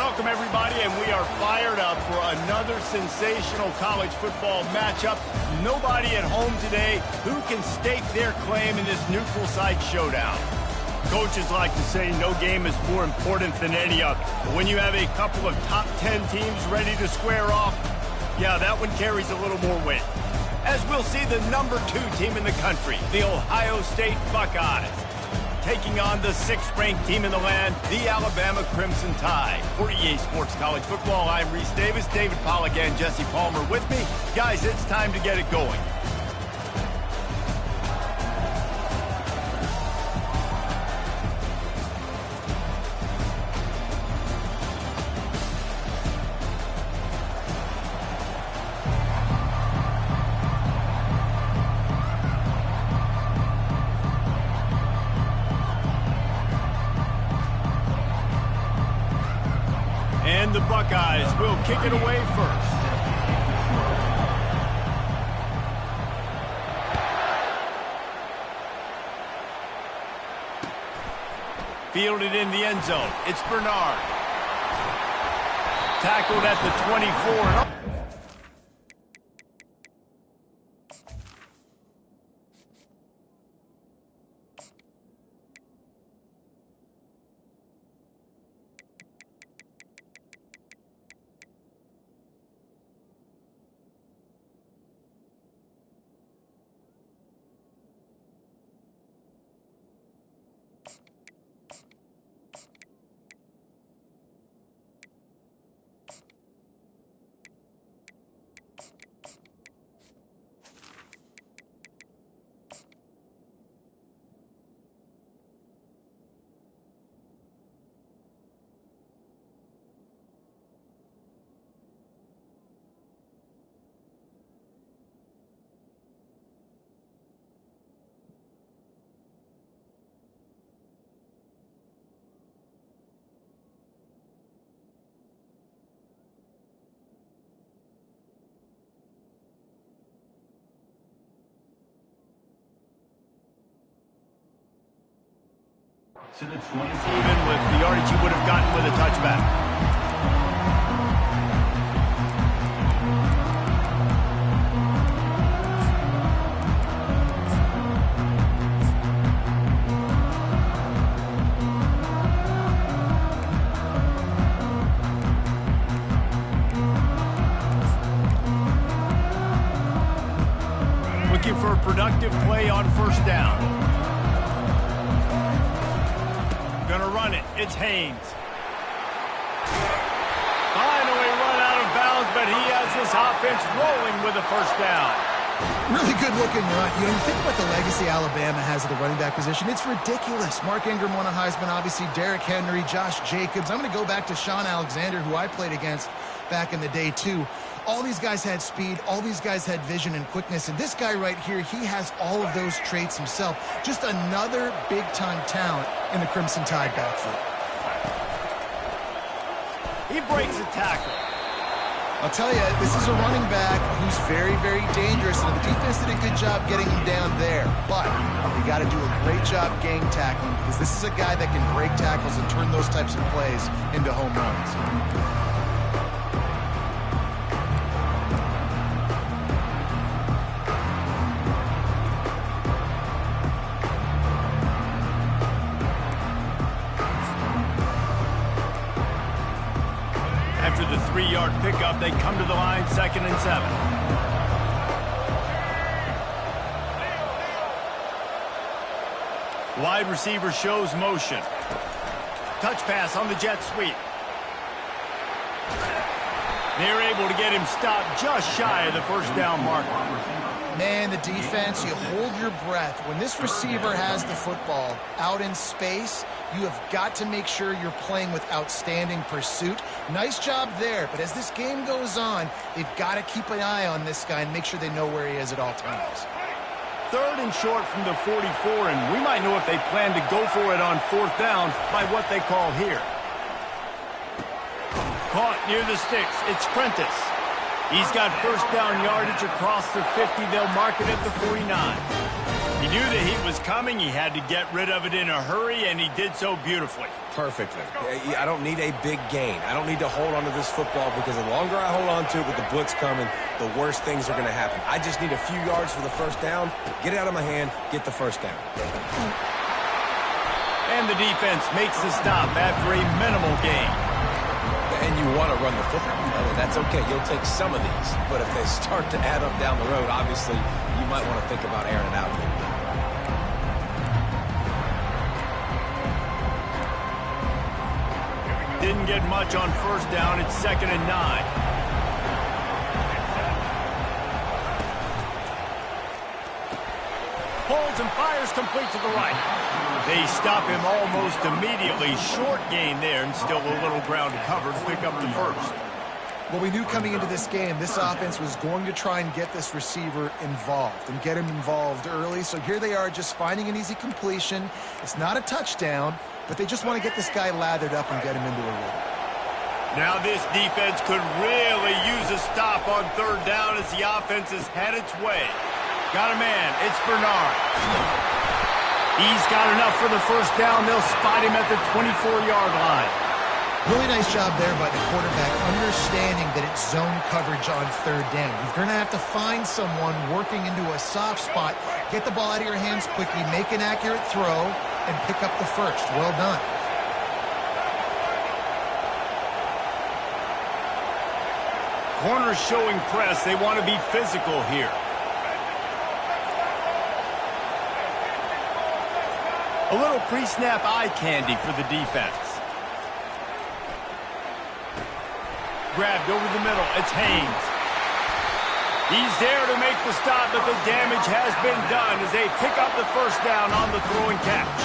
Welcome, everybody, and we are fired up for another sensational college football matchup. Nobody at home today who can stake their claim in this neutral site showdown. Coaches like to say no game is more important than any other. But when you have a couple of top 10 teams ready to square off, yeah, that one carries a little more weight. As we'll see the number 2 team in the country, the Ohio State Buckeyes, taking on the 6th-ranked team in the land, the Alabama Crimson Tide. For EA Sports College Football, I'm Reese Davis, David Pollack, and Jesse Palmer with me. Guys, it's time to get it going. And the Buckeyes will kick it away first. Fielded in the end zone. It's Bernard. Tackled at the 24. To the 20. Even with the yardage he would have gotten with a touchback. Looking for a productive play on first down. Gonna run it. It's Haynes. Finally run out of bounds, but he has this offense rolling with a first down. Really good looking run. You think about the legacy Alabama has at the running back position. It's ridiculous. Mark Ingram won a Heisman, obviously. Derrick Henry, Josh Jacobs. I'm going to go back to Sean Alexander, who I played against back in the day, too. All these guys had speed. All these guys had vision and quickness. And this guy right here, he has all of those traits himself. Just another big-time talent in the Crimson Tide backfield. He breaks a tackle. I'll tell you, this is a running back who's very, very dangerous, and the defense did a good job getting him down there. But you got to do a great job gang tackling, because this is a guy that can break tackles and turn those types of plays into home runs. After the 3-yard pickup, they come to the line, 2nd and 7. Wide receiver shows motion. Touch pass on the jet sweep. They're able to get him stopped just shy of the first down marker. Man, the defense, you hold your breath. When this receiver has the football out in space, you have got to make sure you're playing with outstanding pursuit. Nice job there, but as this game goes on, they've got to keep an eye on this guy and make sure they know where he is at all times. 3rd and short from the 44, and we might know if they plan to go for it on 4th down by what they call here. Caught near the sticks. It's Prentice. He's got first down yardage across the 50. They'll mark it at the 49. He knew the heat was coming. He had to get rid of it in a hurry, and he did so beautifully. Perfectly. I don't need a big gain. I don't need to hold on to this football because the longer I hold on to it with the blitz coming, the worse things are going to happen. I just need a few yards for the first down, get it out of my hand, get the first down. And the defense makes the stop after a minimal gain. And you want to run the football. That's okay. You'll take some of these. But if they start to add up down the road, obviously, you might want to think about airing it out a little bit. Didn't get much on first down. It's 2nd and 9. Pulls and fires complete to the right. They stop him almost immediately. Short gain there, and still a little ground to cover to pick up the first. Well, we knew coming into this game, this offense was going to try and get this receiver involved and get him involved early. So here they are just finding an easy completion. It's not a touchdown, but they just want to get this guy lathered up and get him into a rhythm. Now this defense could really use a stop on third down as the offense has had its way. Got a man. It's Bernard. He's got enough for the first down. They'll spot him at the 24-yard line. Really nice job there by the quarterback, understanding that it's zone coverage on third down. You're going to have to find someone working into a soft spot, get the ball out of your hands quickly, make an accurate throw, and pick up the first. Well done. Corners showing press. They want to be physical here. A little pre-snap eye candy for the defense. Grabbed over the middle. It's Haynes. He's there to make the stop, but the damage has been done as they pick up the first down on the throw and catch.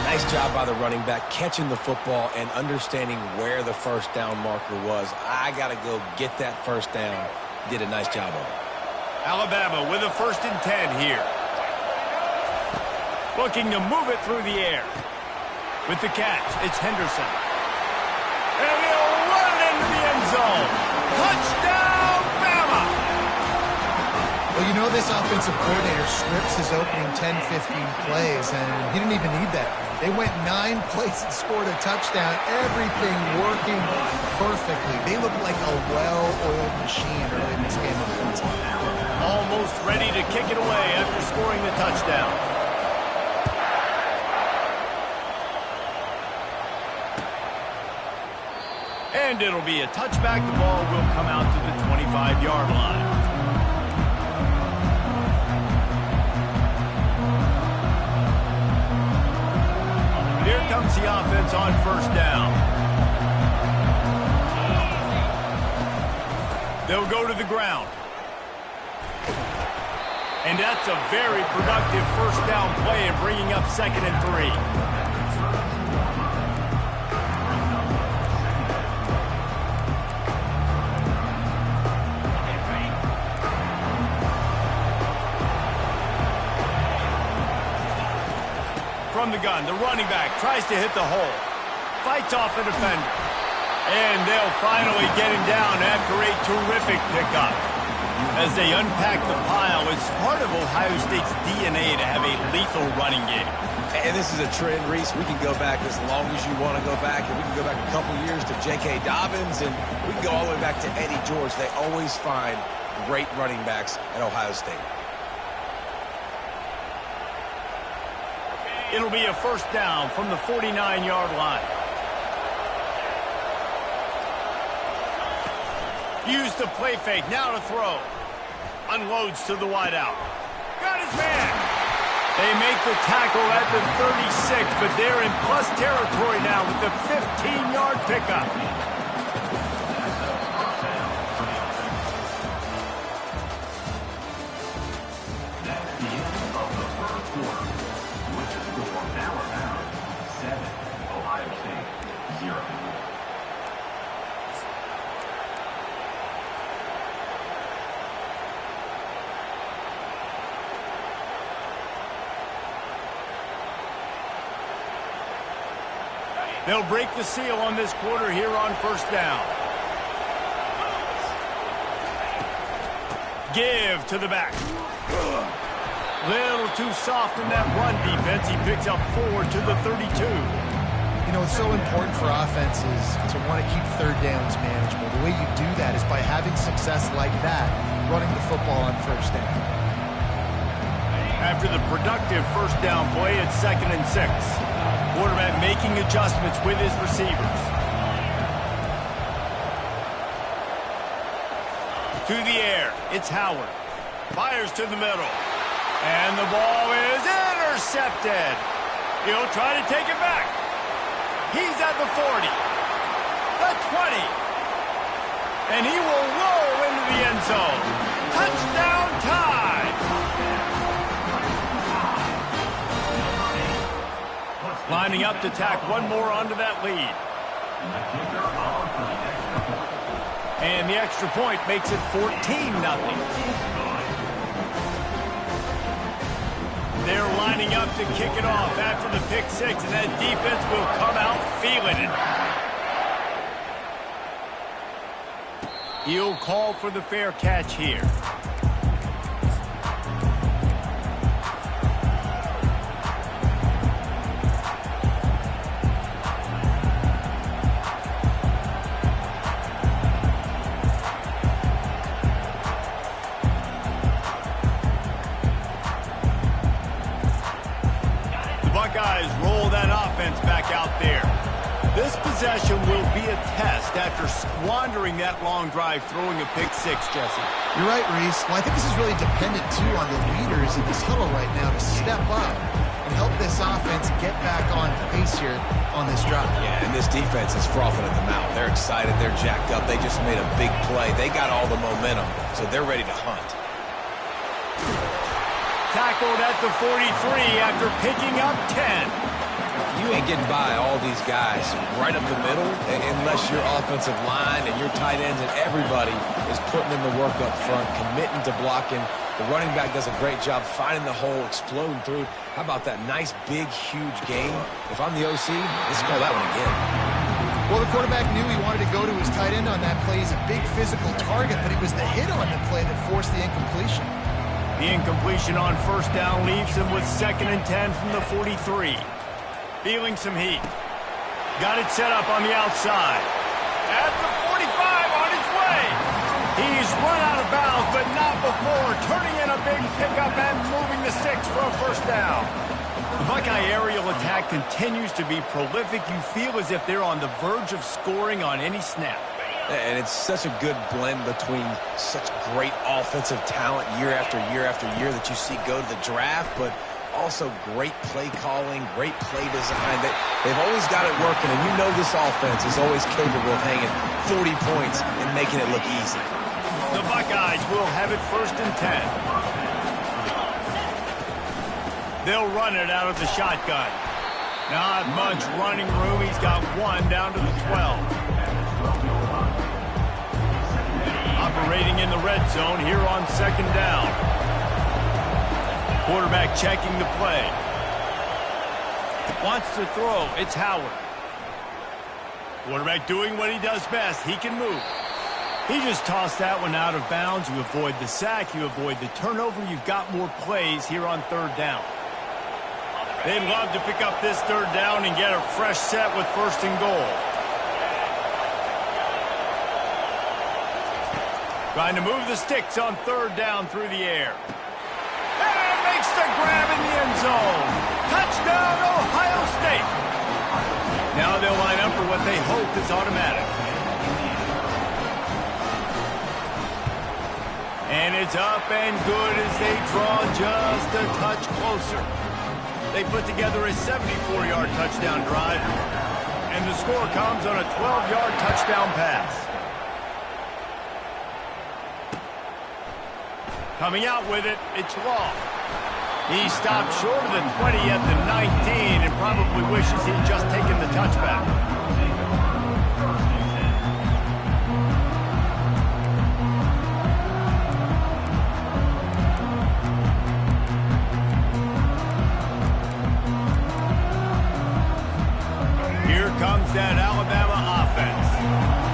Nice job by the running back catching the football and understanding where the first down marker was. I got to go get that first down. Did a nice job of it. Alabama with a 1st and 10 here. Looking to move it through the air. With the catch, it's Henderson. And he'll run it into the end zone. Touchdown, Bama! Well, you know this offensive coordinator scripts his opening 10, 15 plays, and he didn't even need that. They went 9 plays and scored a touchdown. Everything working perfectly. They look like a well-oiled machine early in this game on the inside. Almost ready to kick it away after scoring the touchdown. And it'll be a touchback. The ball will come out to the 25-yard line. Here comes the offense on first down. They'll go to the ground. And that's a very productive first down play and bringing up 2nd and 3. From the gun, the running back tries to hit the hole. Fights off the defender. And they'll finally get him down after a terrific pickup. As they unpack the pile, it's part of Ohio State's DNA to have a lethal running game. And this is a trend, Reese. We can go back as long as you want to go back. And we can go back a couple years to J.K. Dobbins. And we can go all the way back to Eddie George. They always find great running backs at Ohio State. It'll be a first down from the 49-yard line. Use the play fake, now to throw. Unloads to the wideout. Got his man. They make the tackle at the 36, but they're in plus territory now with the 15-yard pickup. They'll break the seal on this quarter here on first down. Give to the back. Little too soft in that run defense. He picks up 4 to the 32. You know, it's so important for offenses to want to keep third downs manageable. The way you do that is by having success like that, running the football on first down. After the productive first down play, it's 2nd and 6. Quarterback making adjustments with his receivers. To the air, it's Howard. Fires to the middle. And the ball is intercepted. He'll try to take it back. He's at the 40. The 20. And he will roll into the end zone. Touchdown time. Lining up to tack one more onto that lead. And the extra point makes it 14-0. They're lining up to kick it off after the pick six, and that defense will come out feeling it. He'll call for the fair catch here. Buckeyes roll that offense back out there. This possession will be a test after squandering that long drive throwing a pick six, Jesse. You're right, Reese. Well, I think this is really dependent, too, on the leaders in this huddle right now to step up and help this offense get back on pace here on this drive. Yeah, and this defense is frothing at the mouth. They're excited. They're jacked up. They just made a big play. They got all the momentum, so they're ready to hunt. Tackled at the 43 after picking up 10. You ain't getting by all these guys right up the middle unless your offensive line and your tight ends and everybody is putting in the work up front, committing to blocking. The running back does a great job finding the hole, exploding through. How about that nice, big, huge game? If I'm the OC, let's call that one again. Well, the quarterback knew he wanted to go to his tight end on that play. He's a big physical target, but it was the hit on the play that forced the incompletion. The incompletion on first down leaves him with 2nd and 10 from the 43. Feeling some heat. Got it set up on the outside. At the 45 on his way. He's run out of bounds, but not before turning in a big pickup and moving the sticks for a first down. The Buckeye aerial attack continues to be prolific. You feel as if they're on the verge of scoring on any snap. And it's such a good blend between such great offensive talent year after year after year that you see go to the draft, but also great play calling, great play design. They've always got it working, and you know this offense is always capable of hanging 40 points and making it look easy. The Buckeyes will have it 1st and 10. They'll run it out of the shotgun. Not much running room. He's got one down to the 12. Operating in the red zone here on 2nd down. Quarterback checking the play. Wants to throw. It's Howard. Quarterback doing what he does best. He can move. He just tossed that one out of bounds. You avoid the sack. You avoid the turnover. You've got more plays here on 3rd down. They'd love to pick up this 3rd down and get a fresh set with 1st and goal. Trying to move the sticks on 3rd down through the air. And makes the grab in the end zone. Touchdown, Ohio State. Now they'll line up for what they hope is automatic. And it's up and good as they draw just a touch closer. They put together a 74-yard touchdown drive. And the score comes on a 12-yard touchdown pass. Coming out with it, it's Law. He stopped short of the 20 at the 19 and probably wishes he'd just taken the touchback. Here comes that Alabama offense.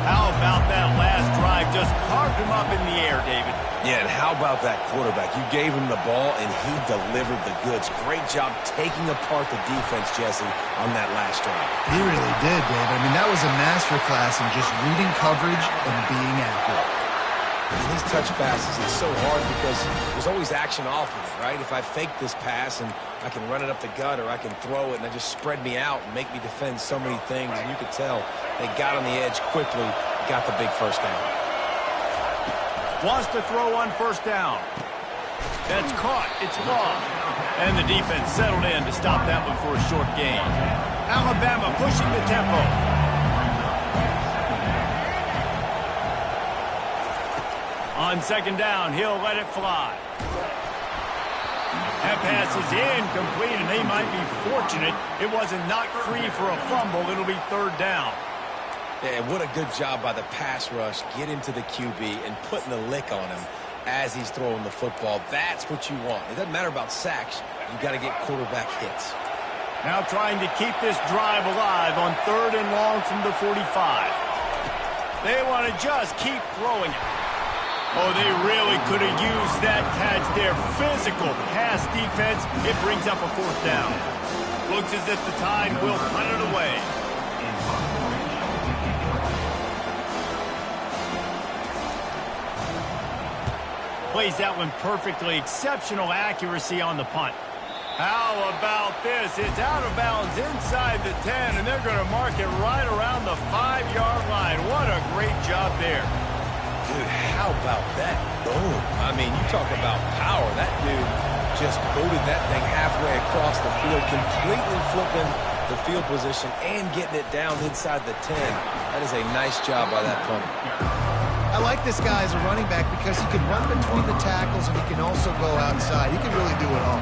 How about that last drive? Just carved him up in the air, David. Yeah, and how about that quarterback? You gave him the ball, and he delivered the goods. Great job taking apart the defense, Jesse, on that last drive. He really did, Dave. I mean, that was a masterclass in just reading coverage and being accurate. And these touch passes, it's so hard because there's always action off of it, right? If I fake this pass and I can run it up the gut or I can throw it and it just spread me out and make me defend so many things, and you could tell they got on the edge quickly, got the big first down. Wants to throw on first down. That's caught. It's long. And the defense settled in to stop that one for a short gain. Alabama pushing the tempo. On second down, he'll let it fly. That pass is incomplete, and they might be fortunate it wasn't knocked free for a fumble. It'll be third down. Yeah, what a good job by the pass rush. Get into the QB and putting the lick on him as he's throwing the football. That's what you want. It doesn't matter about sacks. You got to get quarterback hits. Now trying to keep this drive alive on third and long from the 45. They want to just keep throwing it. Oh, they really could have used that catch there. Physical pass defense. It brings up a fourth down. Looks as if the Tide will punt it away. Plays that one perfectly. Exceptional accuracy on the punt. How about this? It's out of bounds inside the 10, and they're going to mark it right around the 5-yard line. What a great job there. Dude, how about that? Boom. I mean, you talk about power. That dude just booted that thing halfway across the field, completely flipping the field position and getting it down inside the 10. That is a nice job by that punter. I like this guy as a running back because he can run between the tackles and he can also go outside. He can really do it all.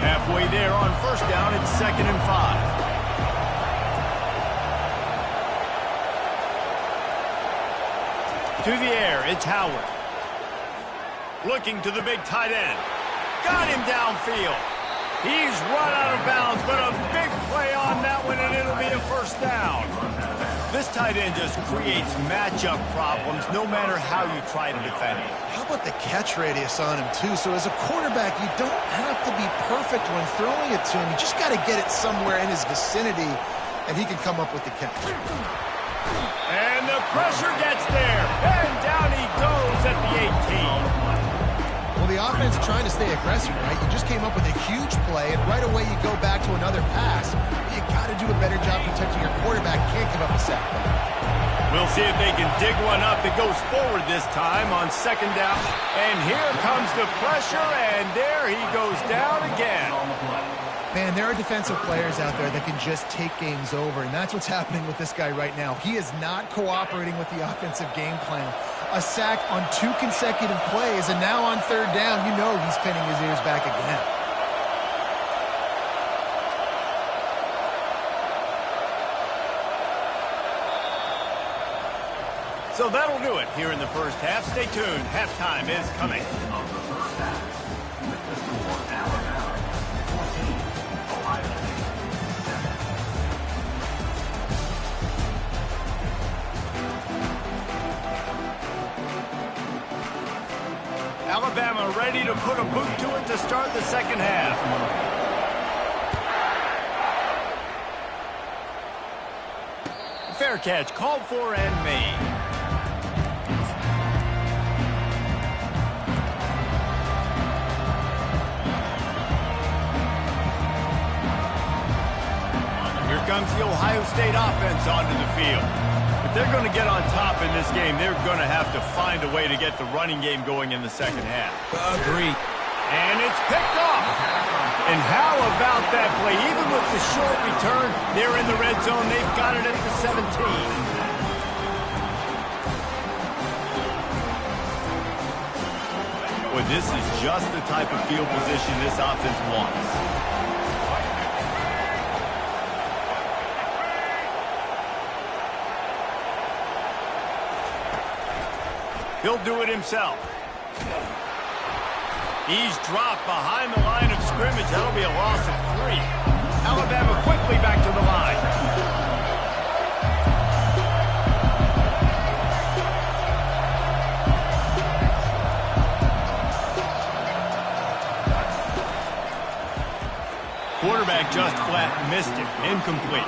Halfway there on first down, it's 2nd and 5. To the air, it's Howard. Looking to the big tight end. Got him downfield. He's run out of bounds, but a big play on that one, and it'll be a first down. This tight end just creates matchup problems no matter how you try to defend him. How about the catch radius on him, too? So as a quarterback, you don't have to be perfect when throwing it to him. You just got to get it somewhere in his vicinity, and he can come up with the catch. And the pressure gets there, and down he goes at the 18. Well, the offense is trying to stay aggressive, right? You just came up with a huge play, and right away you go back to another pass. But you got to do a better job protecting your quarterback. Can't give up a sack. We'll see if they can dig one up. It goes forward this time on second down. And here comes the pressure, and there he goes down again. Man, there are defensive players out there that can just take games over, and that's what's happening with this guy right now. He is not cooperating with the offensive game plan. A sack on 2 consecutive plays, and now on third down, you know he's pinning his ears back again. So that'll do it here in the first half. Stay tuned. Halftime is coming. Alabama ready to put a boot to it to start the second half. Fair catch called for and made. Here comes the Ohio State offense onto the field. If they're going to get on top in this game, they're going to have to find a way to get the running game going in the second half. Agreed. And it's picked off. And how about that play? Even with the short return, they're in the red zone. They've got it at the 17. Well, this is just the type of field position this offense wants. He'll do it himself. He's dropped behind the line of scrimmage. That'll be a loss of 3. Alabama quickly back to the line. Quarterback just flat missed it. Incomplete.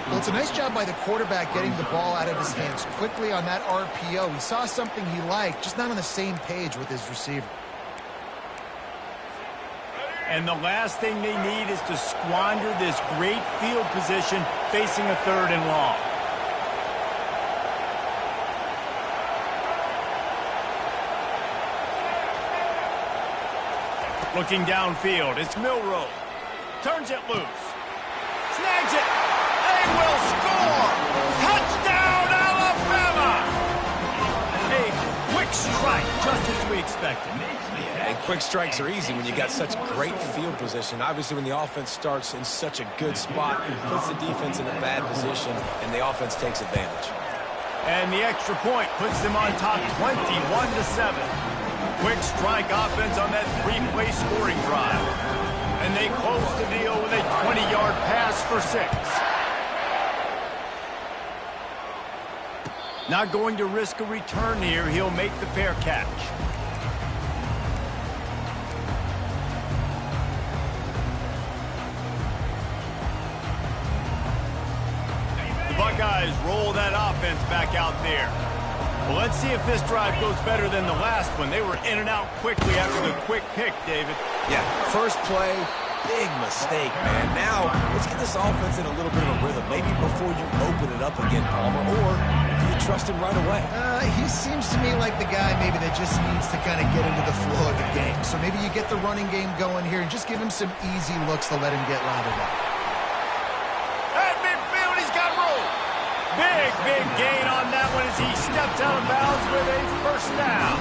Well, it's a nice job by the quarterback getting the ball out of his hands quickly on that RPO. He saw something he liked, just not on the same page with his receiver. And the last thing they need is to squander this great field position facing a 3rd and long. Looking downfield, it's Milroe. Turns it loose. Snags it. They will score. Touchdown, Alabama. A quick strike, just as we expected. And quick strikes are easy when you got such great field position. Obviously, when the offense starts in such a good spot, puts the defense in a bad position, and the offense takes advantage. And the extra point puts them on top 21-7. Quick strike offense on that 3-play scoring drive. And they close the deal with a 20-yard pass for 6. Not going to risk a return here. He'll make the fair catch. The Buckeyes roll that offense back out there. Well, let's see if this drive goes better than the last one. They were in and out quickly after the quick pick, David. Yeah, first play, big mistake, man. Now, let's get this offense in a little bit of a rhythm. Maybe before you open it up again, Palmer, or do you trust him right away? He seems to me like the guy maybe that just needs to kind of get into the flow of the game. So maybe you get the running game going here and just give him some easy looks to let him get lathered up. At midfield, he's got room. Big gain on that one as he steps out of bounds with a 1st down.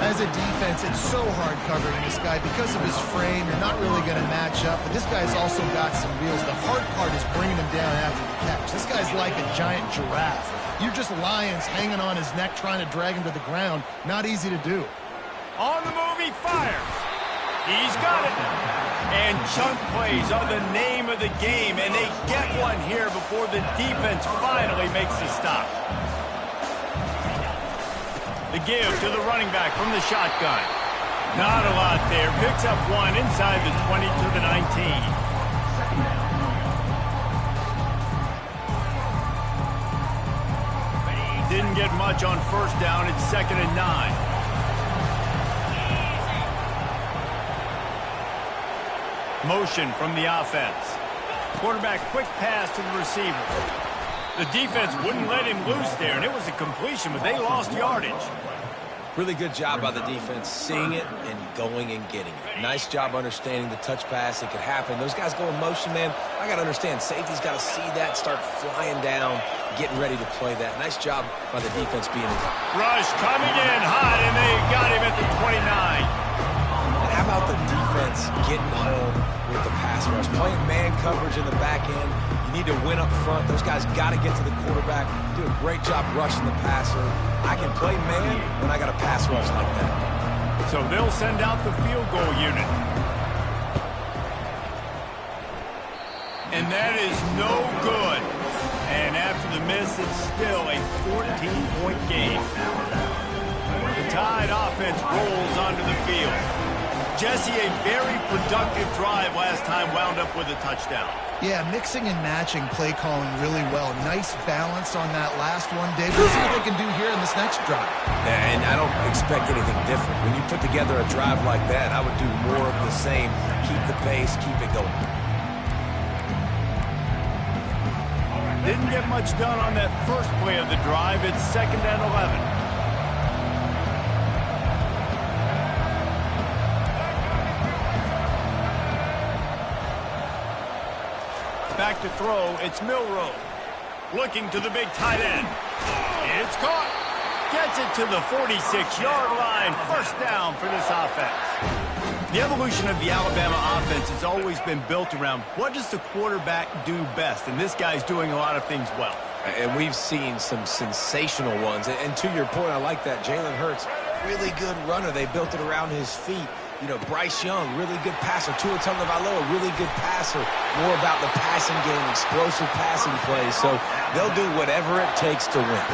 As a defense, it's so hard covering this guy because of his frame. You're not really going to match up, but this guy's also got some wheels. The hard part is bringing him down after the catch. This guy's like a giant giraffe. You're just lions hanging on his neck trying to drag him to the ground. Not easy to do. On the move, he fires. He's got it. And chunk plays are the name of the game, and they get one here before the defense finally makes the stop. The give to the running back from the shotgun. Not a lot there. Picks up one inside the 20 to the 19. Didn't get much on 1st down. It's 2nd and 9. Motion from the offense. Quarterback quick pass to the receiver. The defense wouldn't let him loose there, and it was a completion, but they lost yardage. Really good job by the defense, seeing it and going and getting it. Nice job understanding the touch pass. It could happen. Those guys go in motion, man. I got to understand, safety's got to see that, start flying down, getting ready to play that. Nice job by the defense being in. Rush coming in hot, and they got him at the 29. And how about the defense getting home with the pass rush? Playing man coverage in the back end. You need to win up front. Those guys got to get to the quarterback. Do a great job rushing the passer. I can play man when I got a pass rush like that. So they'll send out the field goal unit. And that is no good. And after the miss, it's still a 14-point game. The Tide offense rolls onto the field. Jesse, a very productive drive last time, wound up with a touchdown. Yeah, mixing and matching play calling really well. Nice balance on that last one, Dave. Let's see what they can do here in this next drive. And I don't expect anything different. When you put together a drive like that, I would do more of the same. Keep the pace, keep it going. Didn't get much done on that first play of the drive. It's 2nd and 11. Back to throw, it's Milroe. Looking to the big tight end. It's caught. Gets it to the 46-yard line. 1st down for this offense. The evolution of the Alabama offense has always been built around what does the quarterback do best, and this guy's doing a lot of things well. And we've seen some sensational ones. And to your point, I like that. Jalen Hurts, really good runner. They built it around his feet. You know, Bryce Young, really good passer. Truitt, really good passer. More about the passing game, explosive passing plays. So they'll do whatever it takes to win.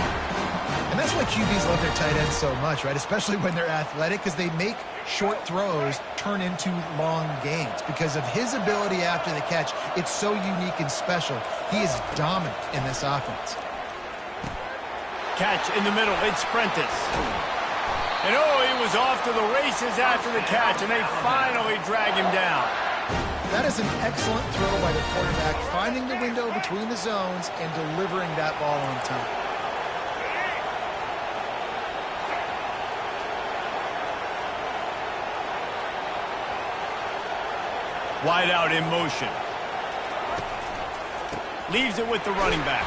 And that's why QBs love their tight ends so much, right? Especially when they're athletic, because they make short throws turn into long gains. Because of his ability after the catch, it's so unique and special. He is dominant in this offense. Catch in the middle. It's Prentice. And he was off to the races after the catch, and they finally drag him down. That is an excellent throw by the quarterback, finding the window between the zones and delivering that ball on time. Wide out in motion. Leaves it with the running back.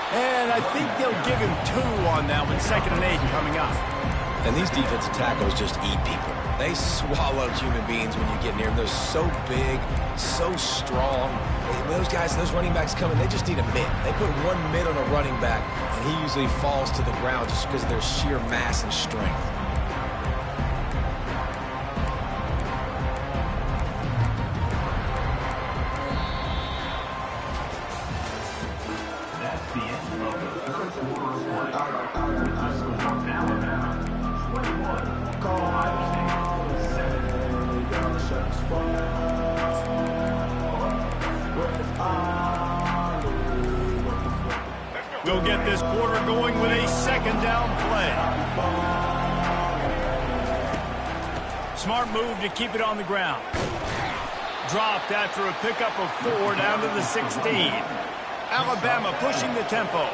And I think they'll give him 2 on that one. 2nd and 8 coming up. And these defensive tackles just eat people. They swallow human beings when you get near them. They're so big, so strong. Those guys, those running backs coming, they just need a mid. They put 1 mid on a running back, and he usually falls to the ground just because of their sheer mass and strength. We'll get this quarter going with a 2nd down play. Smart move to keep it on the ground. Dropped after a pickup of 4 down to the 16. Alabama pushing the tempo.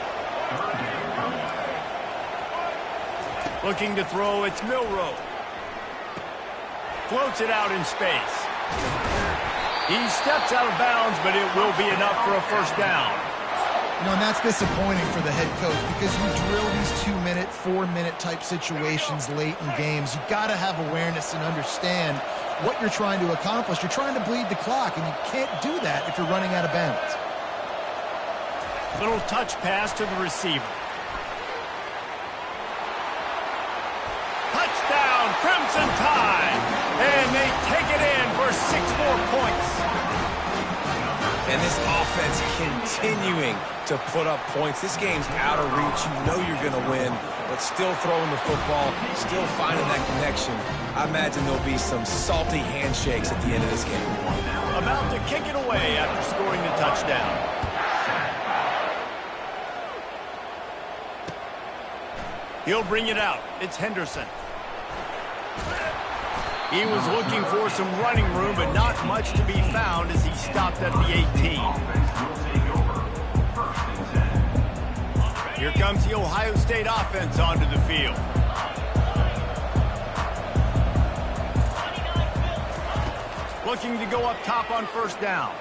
Looking to throw, it's Milroe. Floats it out in space. He steps out of bounds, but it will be enough for a 1st down. You know, and that's disappointing for the head coach because you drill these 2-minute, 4-minute type situations late in games. You got to have awareness and understand what you're trying to accomplish. You're trying to bleed the clock, and you can't do that if you're running out of bounds. Little touch pass to the receiver. Touchdown, Crimson Tide! And they take it in for 6 more points. And this offense continuing to put up points. This game's out of reach. You know you're going to win, but still throwing the football, still finding that connection. I imagine there'll be some salty handshakes at the end of this game. About to kick it away after scoring the touchdown. He'll bring it out. It's Henderson. He was looking for some running room, but not much to be found as he stopped at the 18. Here comes the Ohio State offense onto the field. Looking to go up top on 1st down.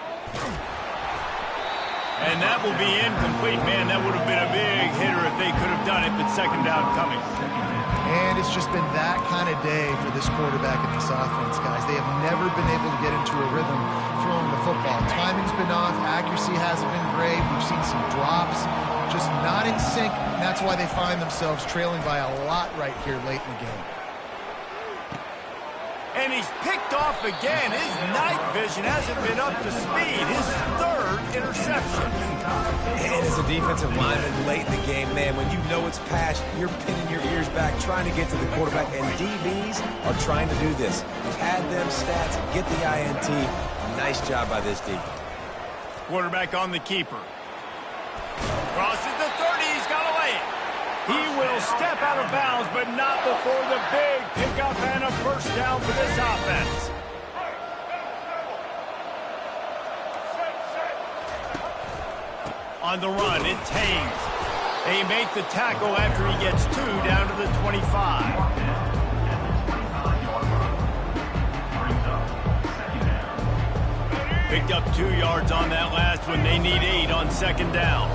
And that will be incomplete. Man, that would have been a big hitter if they could have done it, but 2nd down coming. And it's just been that kind of day for this quarterback and this offense, guys. They have never been able to get into a rhythm throwing the football. Timing's been off. Accuracy hasn't been great. We've seen some drops. Just not in sync. And that's why they find themselves trailing by a lot right here late in the game. And he's picked off again. His night vision hasn't been up to speed. His 3rd interception. And as a defensive lineman late in the game, man, when you know it's passed, you're pinning your ears back, trying to get to the quarterback. And DBs are trying to do this. Pad them stats, get the INT. Nice job by this D. Quarterback on the keeper. Crosses the 30. He's got to lay it. He will step out of bounds, but not before the big pickup and a 1st down for this offense. On the run, it's Haynes. They make the tackle after he gets 2 down to the 25. Picked up 2 yards on that last one. They need 8 on 2nd down.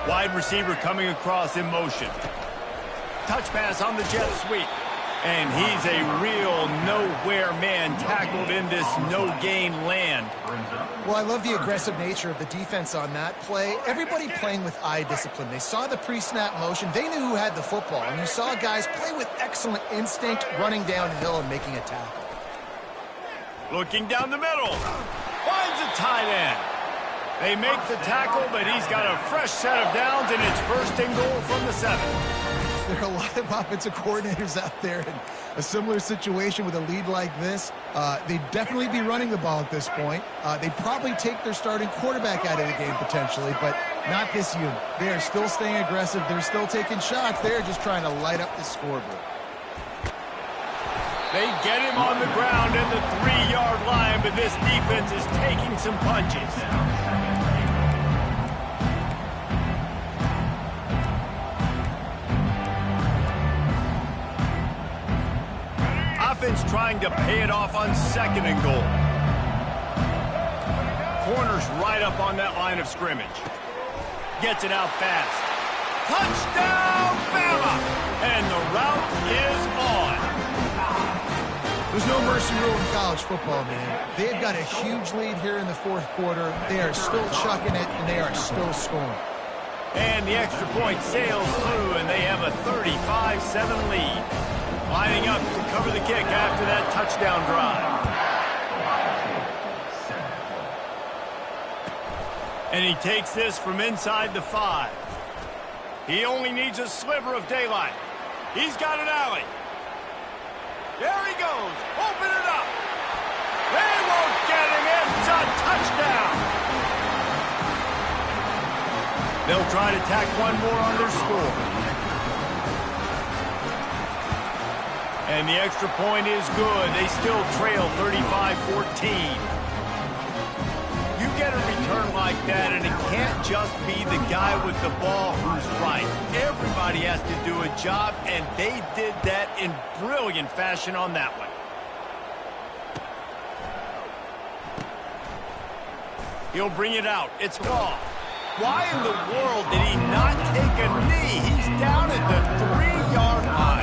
Wide receiver coming across in motion. Touch pass on the jet sweep. And he's a real nowhere man tackled in this no-gain land. Well, I love the aggressive nature of the defense on that play. Everybody playing with eye discipline. They saw the pre-snap motion. They knew who had the football. And you saw guys play with excellent instinct, running downhill and making a tackle. Looking down the middle. Finds a tight end. They make the tackle, but he's got a fresh set of downs, and it's 1st and goal from the 7. There are a lot of offensive coordinators out there in a similar situation with a lead like this. They'd definitely be running the ball at this point. They'd probably take their starting quarterback out of the game potentially, but not this unit. They are still staying aggressive. They're still taking shots. They're just trying to light up the scoreboard. They get him on the ground at the 3-yard line, but this defense is taking some punches. Offense trying to pay it off on 2nd and goal. Corner's right up on that line of scrimmage. Gets it out fast. Touchdown, Bama! And the route is on. There's no mercy rule in college football, man. They've got a huge lead here in the 4th quarter. They are still chucking it, and they are still scoring. And the extra point sails through, and they have a 35-7 lead. Lining up to cover the kick after that touchdown drive. And he takes this from inside the 5. He only needs a sliver of daylight. He's got an alley. There he goes. Open it up. They won't get him. It's a touchdown. They'll try to tack one more on their score. And the extra point is good. They still trail 35-14. You get a return like that, and it can't just be the guy with the ball who's right. Everybody has to do a job, and they did that in brilliant fashion on that one. He'll bring it out. It's Law. Why in the world did he not take a knee? He's down at the 3-yard line.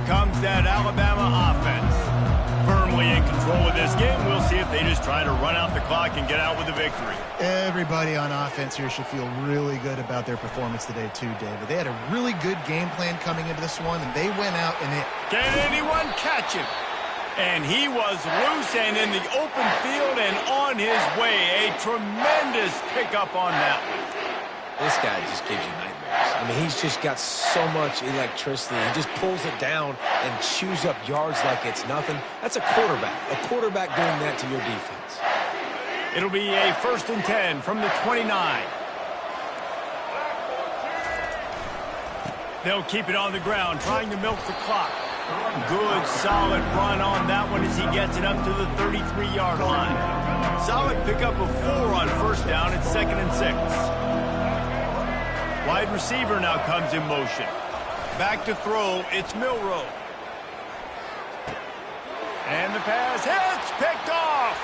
Comes that Alabama offense. Firmly in control of this game. We'll see if they just try to run out the clock and get out with a victory. Everybody on offense here should feel really good about their performance today too, David. They had a really good game plan coming into this one, and they went out and Can anyone catch him? And he was loose and in the open field and on his way. A tremendous pickup on that one. This guy just gives you nightmares. I mean, he's just got so much electricity. He just pulls it down and chews up yards like it's nothing. That's a quarterback. A quarterback doing that to your defense. It'll be a 1st and 10 from the 29. They'll keep it on the ground, trying to milk the clock. Good, solid run on that one as he gets it up to the 33-yard line. Solid pickup of 4 on 1st down. It's 2nd and 6. Wide receiver now comes in motion. Back to throw, it's Milroe. And the pass hits, picked off.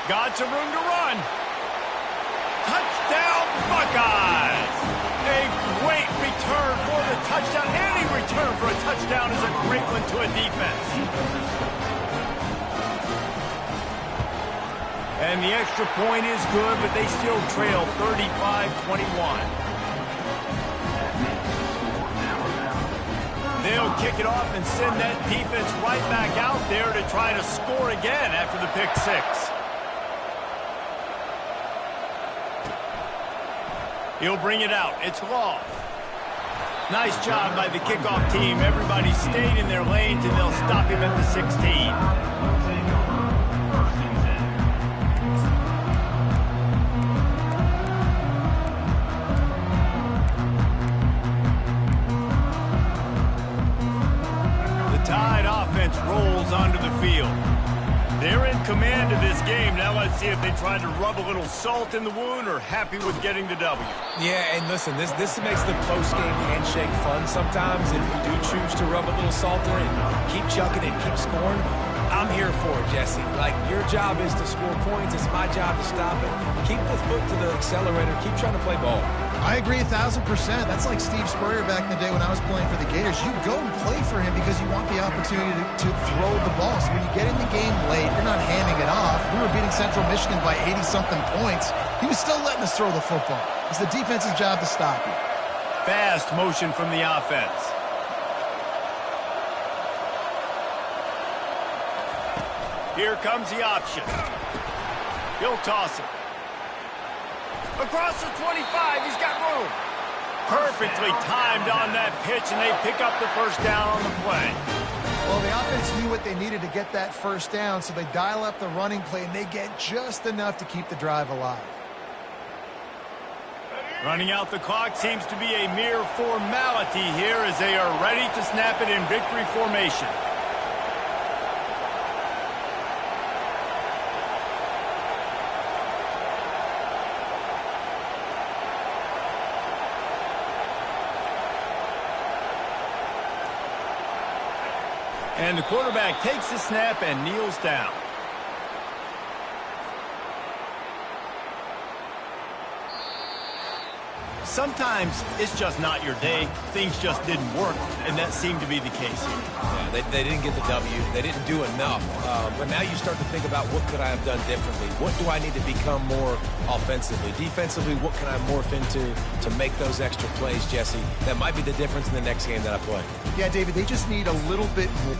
Got some room to run. Touchdown, Buckeyes! A great return for the touchdown. Any return for a touchdown is a great one to a defense. And the extra point is good, but they still trail 35-21. They'll kick it off and send that defense right back out there to try to score again after the pick 6. He'll bring it out. It's Law. Nice job by the kickoff team. Everybody stayed in their lanes, and they'll stop him at the 16. Tide offense rolls onto the field. They're in command of this game. Now let's see if they try to rub a little salt in the wound or happy with getting the W. Yeah, and listen, this makes the post-game handshake fun sometimes. If you do choose to rub a little salt in and keep chucking and keep scoring, I'm here for it, Jesse. Like, your job is to score points. It's my job to stop it. Keep the foot to the accelerator. Keep trying to play ball. I agree 1,000%. That's like Steve Spurrier back in the day when I was playing for the Gators. You go and play for him because you want the opportunity to throw the ball. So when you get in the game late, you're not handing it off. We were beating Central Michigan by 80-something points. He was still letting us throw the football. It's the defense's job to stop you. Fast motion from the offense. Here comes the option. He'll toss it. Across the 25, he's got room. Perfectly timed on that pitch, and they pick up the first down on the play. Well, the offense knew what they needed to get that first down, so they dial up the running play, and they get just enough to keep the drive alive. Running out the clock seems to be a mere formality here as they are ready to snap it in victory formation. And the quarterback takes the snap and kneels down. Sometimes it's just not your day. Things just didn't work, and that seemed to be the case here. Yeah, they didn't get the W. They didn't do enough. But now you start to think about what could I have done differently? What do I need to become more offensively? Defensively, what can I morph into to make those extra plays, Jesse? That might be the difference in the next game that I play. Yeah, David, they just need a little bit more.